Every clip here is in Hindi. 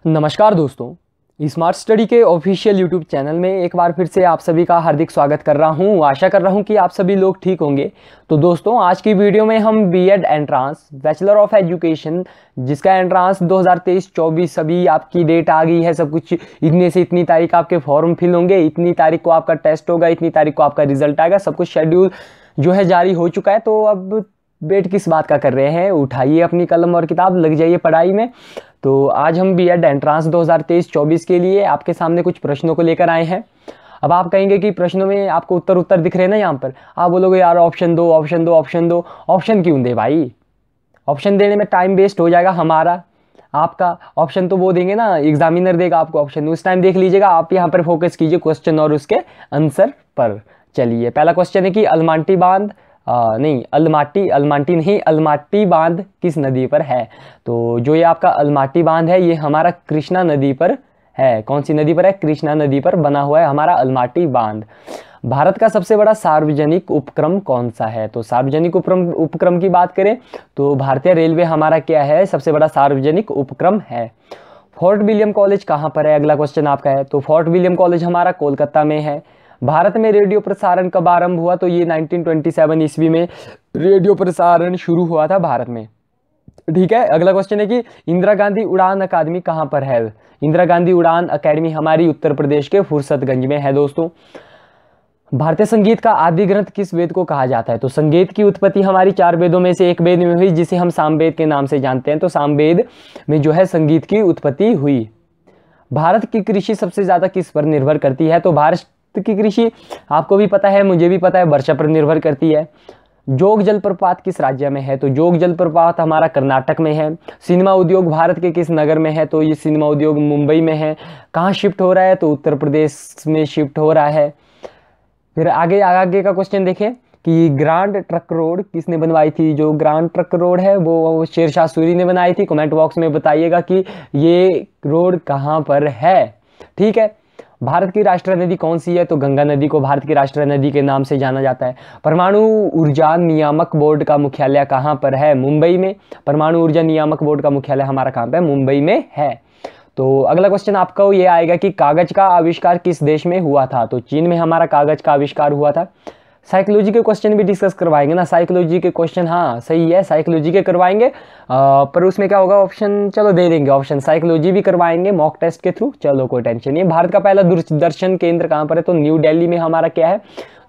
नमस्कार दोस्तों, स्मार्ट स्टडी के ऑफिशियल यूट्यूब चैनल में एक बार फिर से आप सभी का हार्दिक स्वागत कर रहा हूं। आशा कर रहा हूं कि आप सभी लोग ठीक होंगे। तो दोस्तों, आज की वीडियो में हम BEd entrance bachelor of education, जिसका एंट्रांस 2023-24 अभी आपकी डेट आ गई है। सब कुछ इतने से इतनी तारीख आपके फॉर्म फिल होंगे, इतनी तारीख को आपका टेस्ट होगा, इतनी तारीख को आपका रिजल्ट आएगा। सब कुछ शेड्यूल जो है जारी हो चुका है। तो अब वेट किस बात का कर रहे हैं, उठाइए अपनी कलम और किताब, लग जाइए पढ़ाई में। तो आज हम बीएड एंट्रांस 2023-24 के लिए आपके सामने कुछ प्रश्नों को लेकर आए हैं। अब आप कहेंगे कि प्रश्नों में आपको उत्तर दिख रहे हैं ना, यहाँ पर आप बोलोगे यार ऑप्शन दो ऑप्शन दो ऑप्शन दो। ऑप्शन क्यों दे भाई, ऑप्शन देने में टाइम वेस्ट हो जाएगा हमारा आपका। ऑप्शन तो वो देंगे ना, एग्जामिनर देगा आपको ऑप्शन, उस टाइम देख लीजिएगा। आप यहाँ पर फोकस कीजिए क्वेश्चन और उसके आंसर पर। चलिए, पहला क्वेश्चन है कि अलमाटी बांध अलमाटी बांध किस नदी पर है। तो जो ये आपका अलमाटी बांध है, ये हमारा कृष्णा नदी पर है। कौन सी नदी पर है? कृष्णा नदी पर बना हुआ है हमारा अलमाटी बांध। भारत का सबसे बड़ा सार्वजनिक उपक्रम कौन सा है? तो सार्वजनिक उपक्रम की बात करें तो भारतीय रेलवे हमारा क्या है, सबसे बड़ा सार्वजनिक उपक्रम है। फोर्ट विलियम कॉलेज कहाँ पर है? अगला क्वेश्चन आपका है। तो फोर्ट विलियम कॉलेज हमारा कोलकाता में है। भारत में रेडियो प्रसारण कब आरंभ हुआ? तो ये 1927 ईस्वी में रेडियो प्रसारण शुरू हुआ था भारत में। ठीक है, अगला क्वेश्चन है कि इंदिरा गांधी उड़ान अकादमी कहाँ पर है? इंदिरा गांधी उड़ान अकेडमी हमारी उत्तर प्रदेश के फुर्सतगंज में है। दोस्तों, भारतीय संगीत का आदि ग्रंथ किस वेद को कहा जाता है? तो संगीत की उत्पत्ति हमारी 4 वेदों में से एक वेद में हुई, जिसे हम सामवेद के नाम से जानते हैं। तो सामवेद में जो है संगीत की उत्पत्ति हुई। भारत की कृषि सबसे ज्यादा किस पर निर्भर करती है? तो भारत की कृषि आपको भी पता है, मुझे भी पता है, वर्षा पर निर्भर करती है। जोग जलप्रपात किस राज्य में है? तो जोग जलप्रपात हमारा कर्नाटक में है। सिनेमा उद्योग भारत के किस नगर में है? तो ये सिनेमा उद्योग मुंबई में है। कहाँ शिफ्ट हो रहा है? तो उत्तर प्रदेश में शिफ्ट हो रहा है। फिर आगे का क्वेश्चन देखें कि ग्रांड ट्रक रोड किसने बनवाई थी? जो ग्रांड ट्रक रोड है वो शेरशाह सूरी ने बनाई थी। कमेंट बॉक्स में बताइएगा कि ये रोड कहाँ पर है। ठीक है, भारत की राष्ट्रीय नदी कौन सी है? तो गंगा नदी को भारत की राष्ट्रीय नदी के नाम से जाना जाता है। परमाणु ऊर्जा नियामक बोर्ड का मुख्यालय कहाँ पर है? मुंबई में। परमाणु ऊर्जा नियामक बोर्ड का मुख्यालय हमारा कहाँ पे है? मुंबई में है। तो अगला क्वेश्चन आपका ये आएगा कि कागज का आविष्कार किस देश में हुआ था? तो चीन में हमारा कागज का आविष्कार हुआ था। साइकोलॉजी के क्वेश्चन भी डिस्कस करवाएंगे ना, साइकोलॉजी के क्वेश्चन, हाँ सही है, साइकोलॉजी के करवाएंगे। पर उसमें क्या होगा, ऑप्शन चलो दे देंगे, ऑप्शन साइकोलॉजी भी करवाएंगे मॉक टेस्ट के थ्रू। चलो कोई टेंशन नहीं है। भारत का पहला दूरदर्शन केंद्र कहाँ पर है? तो न्यू दिल्ली में हमारा क्या है,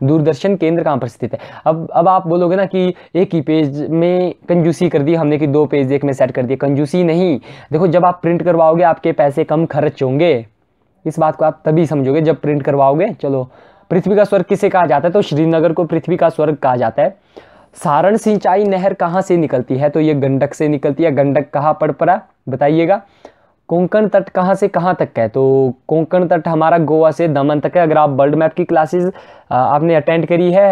दूरदर्शन केंद्र कहाँ पर स्थित है। अब आप बोलोगे ना कि एक ही पेज में कंजूसी कर दी हमने कि 2 पेज एक में सेट कर दिए। कंजूसी नहीं, देखो जब आप प्रिंट करवाओगे आपके पैसे कम खर्च होंगे। इस बात को आप तभी समझोगे जब प्रिंट करवाओगे। चलो, पृथ्वी का स्वर्ग किसे कहा जाता है? तो श्रीनगर को पृथ्वी का स्वर्ग कहा जाता है। सारण सिंचाई नहर कहाँ से निकलती है? तो ये गंडक से निकलती है। गंडक कहाँ पड़ पड़ा बताइएगा। कोंकण तट कहाँ से कहाँ तक है? तो कोंकण तट हमारा गोवा से दमन तक है। अगर आप वर्ल्ड मैप की क्लासेस आपने अटेंड करी है,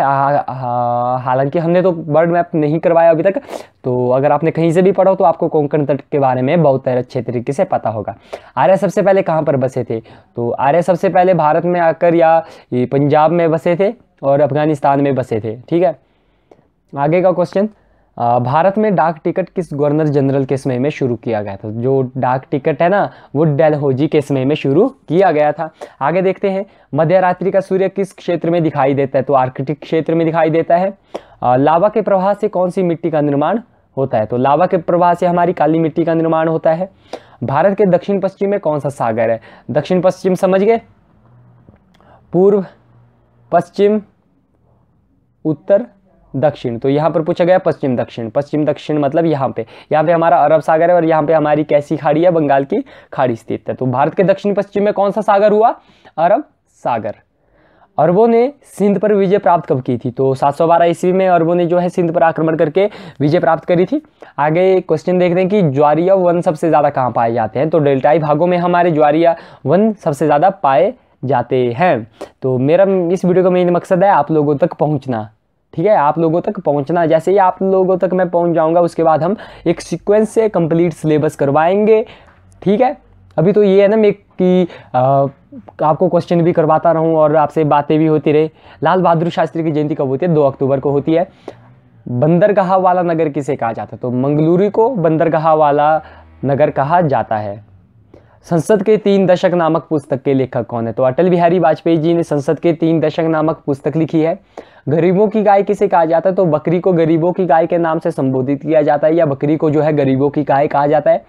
हालांकि हमने तो वर्ल्ड मैप नहीं करवाया अभी तक, तो अगर आपने कहीं से भी पढ़ा हो तो आपको कोंकण तट के बारे में बहुत अच्छे तरीके से पता होगा। आर्य सबसे पहले कहाँ पर बसे थे? तो आर्य सबसे पहले भारत में आकर या ये पंजाब में बसे थे और अफगानिस्तान में बसे थे। ठीक है, आगे का क्वेश्चन, भारत में डाक टिकट किस गवर्नर जनरल के समय में शुरू किया गया था? जो डाक टिकट है ना, वो डलहौजी के समय में शुरू किया गया था। आगे देखते हैं, मध्य रात्रि का सूर्य किस क्षेत्र में दिखाई देता है? तो आर्कटिक क्षेत्र में दिखाई देता है। लावा के प्रवाह से कौन सी मिट्टी का निर्माण होता है? तो लावा के प्रवाह से हमारी काली मिट्टी का निर्माण होता है। भारत के दक्षिण पश्चिम में कौन सा सागर है? दक्षिण पश्चिम समझ गए, पूर्व, पश्चिम, उत्तर, दक्षिण। तो यहाँ पर पूछा गया पश्चिम दक्षिण। पश्चिम दक्षिण मतलब यहाँ पे हमारा अरब सागर है और यहाँ पे हमारी कैसी खाड़ी है? बंगाल की खाड़ी स्थित है। तो भारत के दक्षिण पश्चिम में कौन सा सागर हुआ? अरब सागर। अरबों ने सिंध पर विजय प्राप्त कब की थी? तो 712 ईस्वी में अरबों ने जो है सिंध पर आक्रमण करके विजय प्राप्त करी थी। आगे क्वेश्चन देखते हैं कि ज्वारीय वन सबसे ज्यादा कहाँ पाए जाते हैं? तो डेल्टाई भागों में हमारे ज्वारीय वन सबसे ज्यादा पाए जाते हैं। तो मेरा इस वीडियो का मेन मकसद है आप लोगों तक पहुंचना। ठीक है, आप लोगों तक पहुंचना। जैसे ही आप लोगों तक मैं पहुंच जाऊंगा उसके बाद हम एक सीक्वेंस से कंप्लीट सिलेबस करवाएंगे। ठीक है, अभी तो ये है ना मैं कि आपको क्वेश्चन भी करवाता रहूं और आपसे बातें भी होती रहे। लाल बहादुर शास्त्री की जयंती कब होती है? 2 अक्टूबर को होती है। बंदरगाह वाला नगर किसे कहा जाता है? तो मंगलुरु को बंदरगाह वाला नगर कहा जाता है। संसद के 3 दशक नामक पुस्तक के लेखक कौन है? तो अटल बिहारी वाजपेयी जी ने संसद के 3 दशक नामक पुस्तक लिखी है। गरीबों की गाय किसे कहा जाता है? तो बकरी को गरीबों की गाय के नाम से संबोधित किया जाता है, या बकरी को जो है गरीबों की गाय कहा जाता है।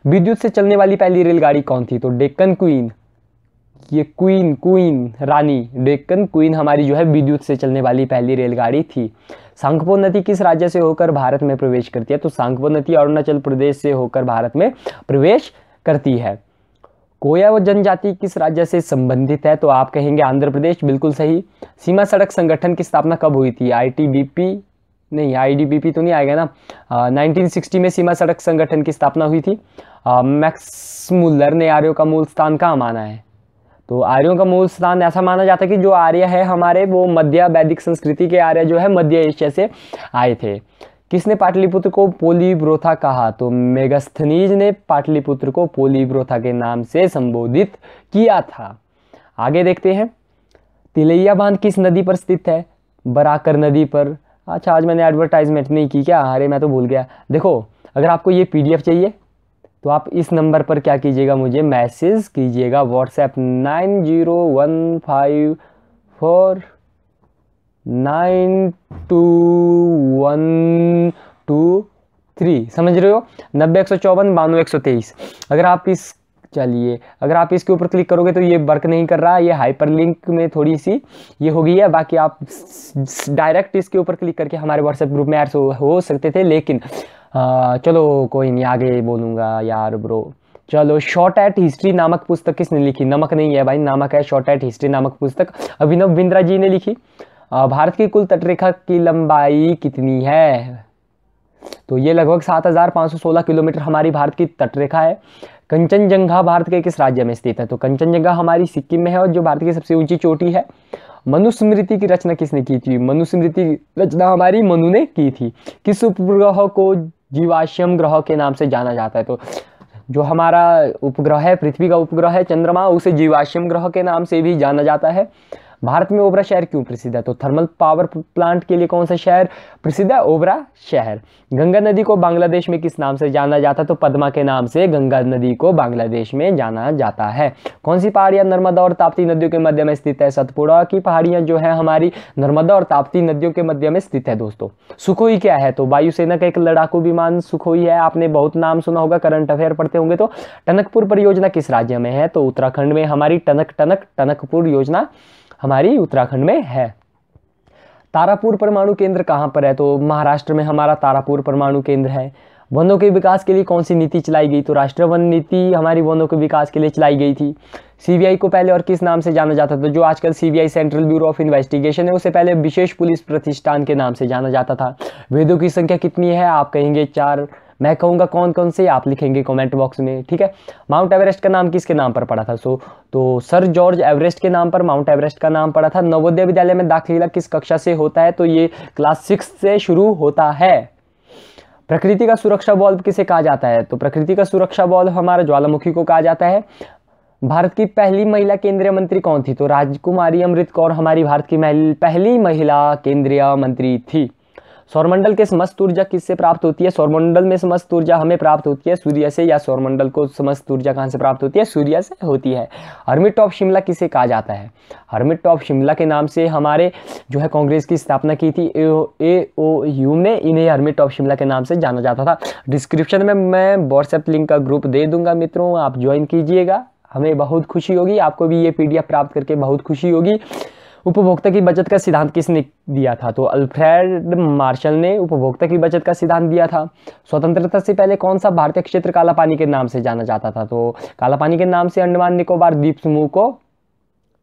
विद्युत से चलने वाली पहली रेलगाड़ी कौन थी? तो डेक्कन क्वीन, ये क्वीन रानी डेक्कन क्वीन हमारी जो है विद्युत से चलने वाली पहली रेलगाड़ी थी। सांगपो नदी किस राज्य से होकर भारत में प्रवेश करती है? तो सांगपो नदी अरुणाचल प्रदेश से होकर भारत में प्रवेश करती है। कोया व जनजाति किस राज्य से संबंधित है? तो आप कहेंगे आंध्र प्रदेश, बिल्कुल सही। सीमा सड़क संगठन की स्थापना कब हुई थी? आईटीबीपी नहीं, आईडीबीपी तो नहीं आएगा ना। 1960 में सीमा सड़क संगठन की स्थापना हुई थी। मैक्स मुल्लर ने आर्यों का मूल स्थान कहाँ माना है? तो आर्यों का मूल स्थान ऐसा माना जाता है कि जो आर्य है हमारे, वो मध्य वैदिक संस्कृति के आर्य जो है मध्य एशिया से आए थे। किसने पाटलिपुत्र को पोलीब्रोथा कहा? तो मेगास्थनीज ने पाटलिपुत्र को पोलीब्रोथा के नाम से संबोधित किया था। आगे देखते हैं, तिलैया बांध किस नदी पर स्थित है? बराकर नदी पर। अच्छा, आज मैंने एडवर्टाइजमेंट नहीं की क्या? अरे मैं तो भूल गया। देखो, अगर आपको ये पीडीएफ चाहिए तो आप इस नंबर पर क्या कीजिएगा, मुझे मैसेज कीजिएगा, व्हाट्सएप 9015492123। समझ रहे हो? 90 154 92 123। अगर आप इसके ऊपर क्लिक करोगे तो ये वर्क नहीं कर रहा, ये हाइपरलिंक में थोड़ी सी ये हो गई है। बाकी आप डायरेक्ट इसके ऊपर क्लिक करके हमारे व्हाट्सएप ग्रुप में ऐड हो सकते थे, लेकिन चलो कोई नहीं, आगे बोलूँगा यार ब्रो। चलो, शॉर्ट एट हिस्ट्री नामक पुस्तक किसने लिखी? नमक नहीं है भाई, नामक है। शॉर्ट एट हिस्ट्री नामक पुस्तक अभिनव बिंद्रा जी ने लिखी। भारत की कुल तटरेखा की लंबाई कितनी है? तो ये लगभग 7516 किलोमीटर हमारी भारत की तटरेखा है। कंचनजंगा भारत के किस राज्य में स्थित है? तो कंचनजंगा हमारी सिक्किम में है, और जो भारत की सबसे ऊंची चोटी है। मनुस्मृति की रचना किसने की थी? मनुस्मृति की रचना हमारी मनु ने की थी। किस उपग्रह को जीवाश्म ग्रह के नाम से जाना जाता है? तो जो हमारा उपग्रह है, पृथ्वी का उपग्रह है चंद्रमा, उसे जीवाश्म ग्रह के नाम से भी जाना जाता है। भारत में ओबरा शहर क्यों प्रसिद्ध है? तो थर्मल पावर प्लांट के लिए कौन सा शहर प्रसिद्ध है? ओबरा शहर। गंगा नदी को बांग्लादेश में किस नाम से जाना जाता है? तो पद्मा के नाम से गंगा नदी को बांग्लादेश में जाना जाता है। कौन सी पहाड़ियां नर्मदा और ताप्ती नदियों के मध्य में स्थित है? सतपुड़ा की पहाड़ियां जो है हमारी नर्मदा और ताप्ती नदियों के मध्य में स्थित है। दोस्तों, सुखोई क्या है? तो वायुसेना का एक लड़ाकू विमान सुखोई है। आपने बहुत नाम सुना होगा, करंट अफेयर पढ़ते होंगे तो। टनकपुर परियोजना किस राज्य में है? तो उत्तराखंड में हमारी टनकपुर योजना हमारी उत्तराखंड में है। तारापुर परमाणु केंद्र कहाँ पर है? तो महाराष्ट्र में हमारा तारापुर परमाणु केंद्र है। वनों के विकास के लिए कौन सी नीति चलाई गई? तो राष्ट्रीय वन नीति हमारी वनों के विकास के लिए चलाई गई थी। सीबीआई को पहले और किस नाम से जाना जाता था? जो आजकल CBI central bureau of investigation है, उसे पहले विशेष पुलिस प्रतिष्ठान के नाम से जाना जाता था। वेदों की संख्या कितनी है? आप कहेंगे 4। मैं कहूँगा कौन कौन से, आप लिखेंगे कमेंट बॉक्स में, ठीक है। माउंट एवरेस्ट का नाम किसके नाम पर पड़ा था? तो सर जॉर्ज एवरेस्ट के नाम पर माउंट एवरेस्ट का नाम पड़ा था। नवोदय विद्यालय में दाखिला किस कक्षा से होता है? तो ये क्लास 6 से शुरू होता है। प्रकृति का सुरक्षा बॉल्ब किसे कहा जाता है? तो प्रकृति का सुरक्षा बॉल्ब हमारा ज्वालामुखी को कहा जाता है। भारत की पहली महिला केंद्रीय मंत्री कौन थी? तो राजकुमारी अमृत कौर हमारी भारत की पहली महिला केंद्रीय मंत्री थी। सौरमंडल के समस्त ऊर्जा किससे प्राप्त होती है? सौरमंडल में समस्त ऊर्जा हमें प्राप्त होती है सूर्य से, या सौरमंडल को समस्त ऊर्जा कहां से प्राप्त होती है? सूर्य से होती है। हर्मिट ऑफ शिमला किसे कहा जाता है? हर्मिट ऑफ शिमला के नाम से हमारे जो है कांग्रेस की स्थापना की थी AOU ने, इन्हें हर्मिट ऑफ शिमला के नाम से जाना जाता था। डिस्क्रिप्शन में मैं व्हाट्सएप लिंक का ग्रुप दे दूंगा मित्रों, आप ज्वाइन कीजिएगा, हमें बहुत खुशी होगी। आपको भी ये PDF प्राप्त करके बहुत खुशी होगी। उपभोक्ता की बचत का सिद्धांत किसने दिया था? तो अल्फ्रेड मार्शल ने उपभोक्ता की बचत का सिद्धांत दिया था। स्वतंत्रता से पहले कौन सा भारतीय क्षेत्र काला पानी के नाम से जाना जाता था? तो काला पानी के नाम से अंडमान निकोबार द्वीप समूह को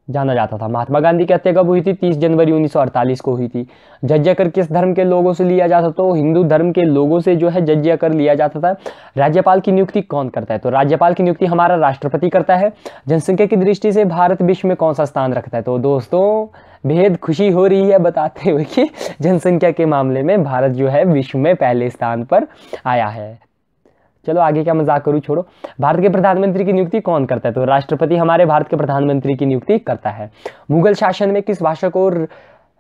जाना जाता था। महात्मा गांधी की हत्या कब हुई थी? 30 जनवरी 1948 को हुई थी। जजिया कर किस धर्म के लोगों से लिया जाता था? तो हिंदू धर्म के लोगों से जो है जजिया कर लिया जाता था। राज्यपाल की नियुक्ति कौन करता है? तो राज्यपाल की नियुक्ति हमारा राष्ट्रपति करता है। जनसंख्या की दृष्टि से भारत विश्व में कौन सा स्थान रखता है? तो दोस्तों, बेहद खुशी हो रही है बताते हुए कि जनसंख्या के मामले में भारत जो है विश्व में पहले स्थान पर आया है। चलो आगे क्या मजाक करूं, छोड़ो। भारत के प्रधानमंत्री की नियुक्ति कौन करता है? तो राष्ट्रपति हमारे भारत के प्रधानमंत्री की नियुक्ति करता है। मुगल शासन में किस भाषा को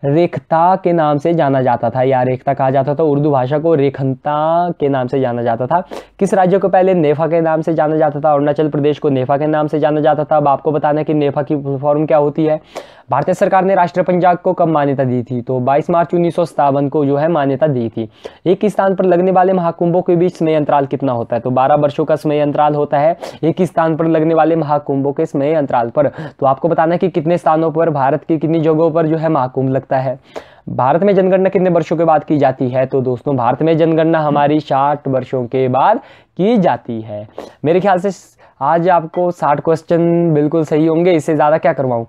रेखता के नाम से जाना जाता था, या रेखता कहा जाता था, उर्दू भाषा को रेखनता के नाम से जाना जाता था। किस राज्य को पहले नेफा के नाम से जाना जाता था? अरुणाचल प्रदेश को नेफा के नाम से जाना जाता था। अब आपको बताना है कि नेफा की फॉर्म क्या होती है। भारतीय सरकार ने राष्ट्रीय पंचांग को कब मान्यता दी थी? तो 22 मार्च 1957 को जो है मान्यता दी थी। एक स्थान पर लगने वाले महाकुंभों के बीच समय अंतराल कितना होता है? तो 12 वर्षों का समय अंतराल होता है एक स्थान पर लगने वाले महाकुंभों के समय अंतराल पर। तो आपको बताना है कि कितने स्थानों पर, भारत की कितनी जगहों पर जो है महाकुंभ लगता है। भारत में जनगणना कितने वर्षों के बाद की जाती है? तो दोस्तों भारत में जनगणना हमारी 60 वर्षों के बाद की जाती है। मेरे ख्याल से आज आपको 60 क्वेश्चन बिल्कुल सही होंगे, इससे ज़्यादा क्या करवाऊँ।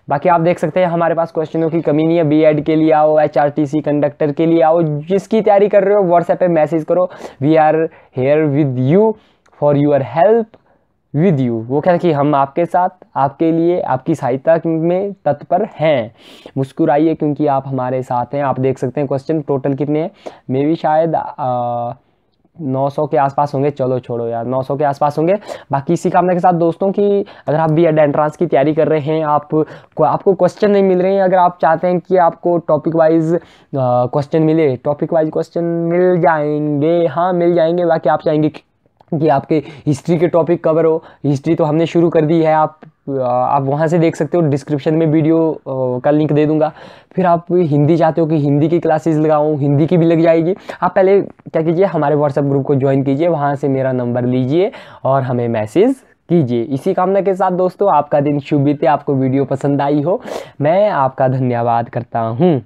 बाकी आप देख सकते हैं हमारे पास क्वेश्चनों की कमी नहीं है। बीएड के लिए आओ, एचआरटीसी कंडक्टर के लिए आओ, जिसकी तैयारी कर रहे हो व्हाट्सएप पे मैसेज करो। We are here with you for your help with you. वो कहते हैं कि हम आपके साथ, आपके लिए, आपकी सहायता में तत्पर हैं। मुस्कुराइए क्योंकि आप हमारे साथ हैं। आप देख सकते हैं क्वेश्चन टोटल कितने हैं, मे भी शायद 900 के आसपास होंगे। चलो छोड़ो यार, 900 के आसपास होंगे। बाकी इसी कामना के साथ दोस्तों की अगर आप बीएड एंट्रांस की तैयारी कर रहे हैं, आपको क्वेश्चन नहीं मिल रहे हैं, अगर आप चाहते हैं कि आपको टॉपिक वाइज क्वेश्चन मिले, टॉपिक वाइज क्वेश्चन मिल जाएंगे, हाँ मिल जाएंगे। बाकी आप चाहेंगे कि आपके हिस्ट्री के टॉपिक कवर हो, हिस्ट्री तो हमने शुरू कर दी है, आप वहाँ से देख सकते हो। डिस्क्रिप्शन में वीडियो का लिंक दे दूंगा। फिर आप हिंदी चाहते हो कि हिंदी की क्लासेस लगाऊं, हिंदी की भी लग जाएगी। आप पहले क्या कीजिए, हमारे व्हाट्सएप ग्रुप को ज्वाइन कीजिए, वहाँ से मेरा नंबर लीजिए और हमें मैसेज कीजिए। इसी कामना के साथ दोस्तों आपका दिन शुभ बीते, आपको वीडियो पसंद आई हो, मैं आपका धन्यवाद करता हूँ।